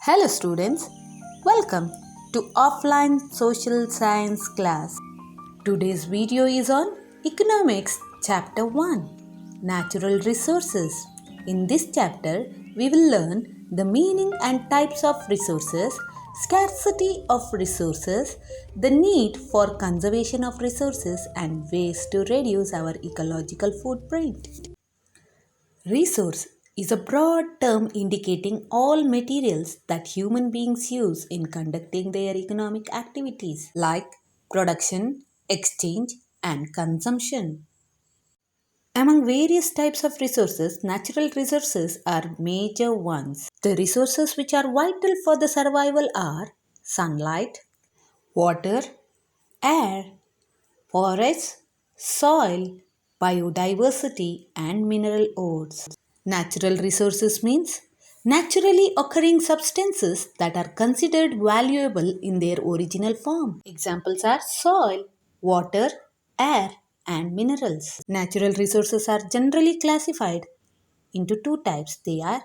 Hello students, welcome to offline social science class. Today's video is on economics chapter 1, natural resources. In this chapter, we will learn the meaning and types of resources, scarcity of resources, the need for conservation of resources and ways to reduce our ecological footprint. Resource is a broad term indicating all materials that human beings use in conducting their economic activities like production, exchange, and consumption. Among various types of resources, natural resources are major ones. The resources which are vital for the survival are sunlight, water, air, forests, soil, biodiversity, and mineral ores. Natural resources means naturally occurring substances that are considered valuable in their original form. Examples are soil, water, air, and minerals. Natural resources are generally classified into two types. They are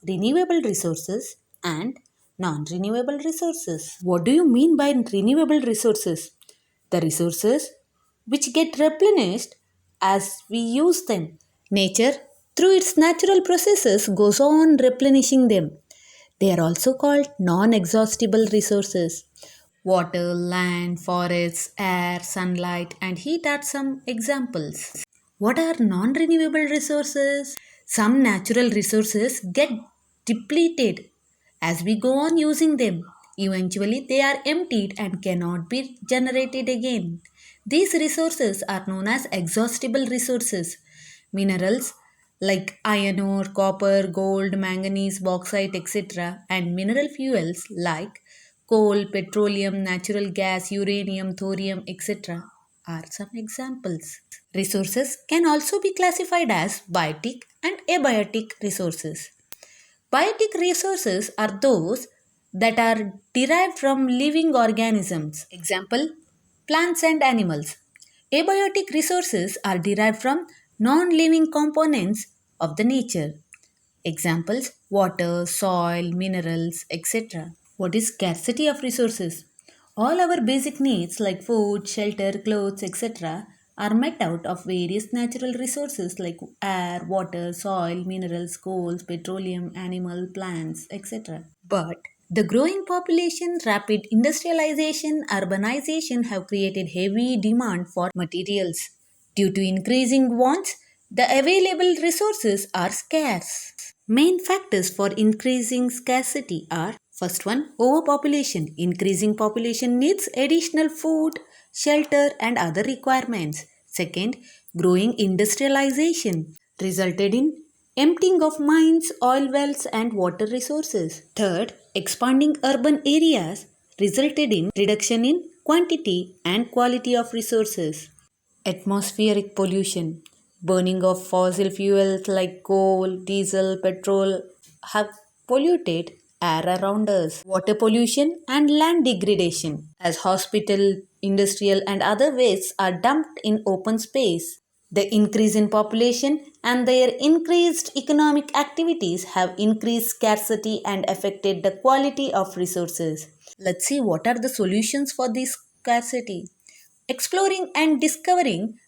renewable resources and non-renewable resources. What do you mean by renewable resources? The resources which get replenished as we use them. Nature, through its natural processes, goes on replenishing them. They are also called non exhaustible resources. Water, land, forests, air, sunlight, and heat are some examples. What are non renewable resources? Some natural resources get depleted as we go on using them. Eventually, they are emptied and cannot be generated again. These resources are known as exhaustible resources. Minerals like iron ore, copper, gold, manganese, bauxite, etc., and mineral fuels like coal, petroleum, natural gas, uranium, thorium, etc., are some examples. Resources can also be classified as biotic and abiotic resources. Biotic resources are those that are derived from living organisms. Example, plants and animals. Abiotic resources are derived from non-living components of the nature. Examples, water, soil, minerals, etc. What is scarcity of resources? All our basic needs like food, shelter, clothes, etc. are met out of various natural resources like air, water, soil, minerals, coal, petroleum, animal, plants, etc. But the growing population, rapid industrialization, urbanization have created heavy demand for materials. Due to increasing wants, the available resources are scarce. Main factors for increasing scarcity are first one, overpopulation. Increasing population needs additional food, shelter, and other requirements. Second, growing industrialization resulted in emptying of mines, oil wells, and water resources. Third, expanding urban areas resulted in reduction in quantity and quality of resources. Atmospheric pollution. Burning of fossil fuels like coal, diesel, petrol have polluted air around us. Water pollution and land degradation, as hospital, industrial, and other wastes are dumped in open space. The increase in population and their increased economic activities have increased scarcity and affected the quality of resources. Let's see what are the solutions for this scarcity. Exploring and discovering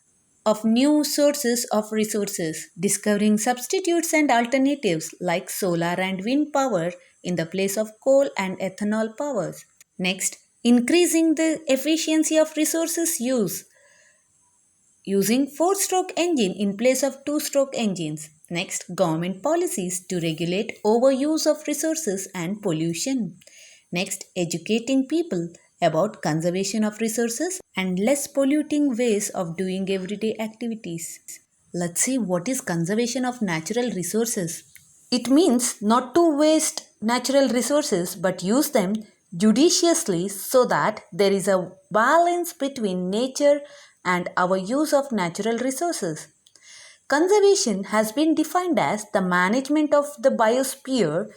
of new sources of resources, discovering substitutes and alternatives like solar and wind power in the place of coal and ethanol powers. Next, increasing the efficiency of resources use using four-stroke engine in place of two-stroke engines. Next, government policies to regulate overuse of resources and pollution. Next, educating people about conservation of resources and less polluting ways of doing everyday activities. Let's see what is conservation of natural resources. It means not to waste natural resources but use them judiciously so that there is a balance between nature and our use of natural resources. Conservation has been defined as the management of the biosphere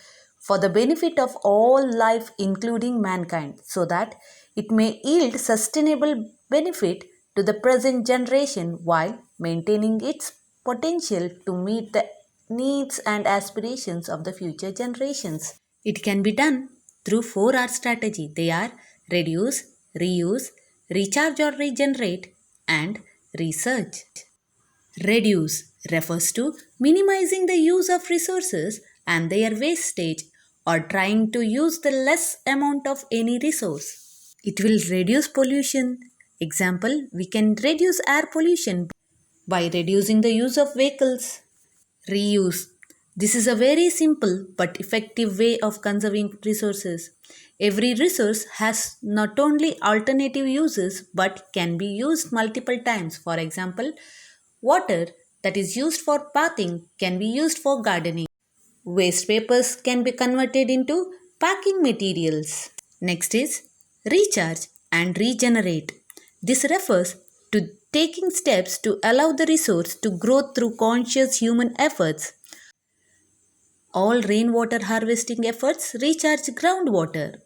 for the benefit of all life, including mankind, so that it may yield sustainable benefit to the present generation while maintaining its potential to meet the needs and aspirations of the future generations. It can be done through 4R strategy. They are reduce, reuse, recharge or regenerate, and research. Reduce refers to minimizing the use of resources and their wastage or trying to use the less amount of any resource. It will reduce pollution. Example, we can reduce air pollution by reducing the use of vehicles. Reuse. This is a very simple but effective way of conserving resources. Every resource has not only alternative uses but can be used multiple times. For example, water that is used for bathing can be used for gardening. Waste papers can be converted into packing materials. Next is recharge and regenerate. This refers to taking steps to allow the resource to grow through conscious human efforts. All rainwater harvesting efforts recharge groundwater.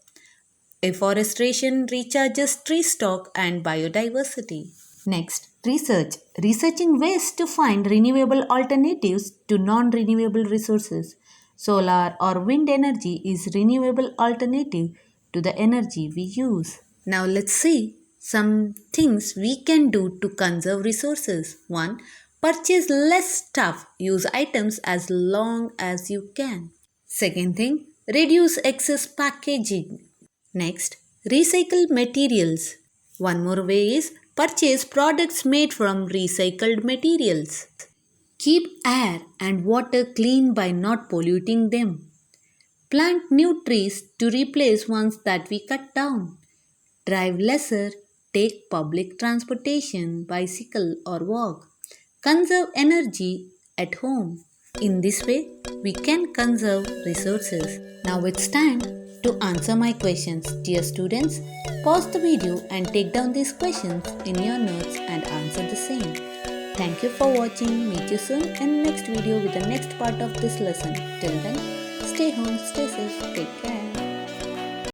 Afforestation recharges tree stock and biodiversity. Next, research. Researching ways to find renewable alternatives to non renewable resources. Solar or wind energy is renewable alternative to the energy we use. Now let's see some things we can do to conserve resources. 1. Purchase less stuff. Use items as long as you can. Second thing, reduce excess packaging. Next, recycle materials. One more way is purchase products made from recycled materials. Keep air and water clean by not polluting them. Plant new trees to replace ones that we cut down. Drive lesser, take public transportation, bicycle or walk. Conserve energy at home. In this way, we can conserve resources. Now it's time to answer my questions. Dear students, pause the video and take down these questions in your notes and answer the same. Thank you for watching. Meet you soon in next video with the next part of this lesson. Till then, stay home, stay safe, take care.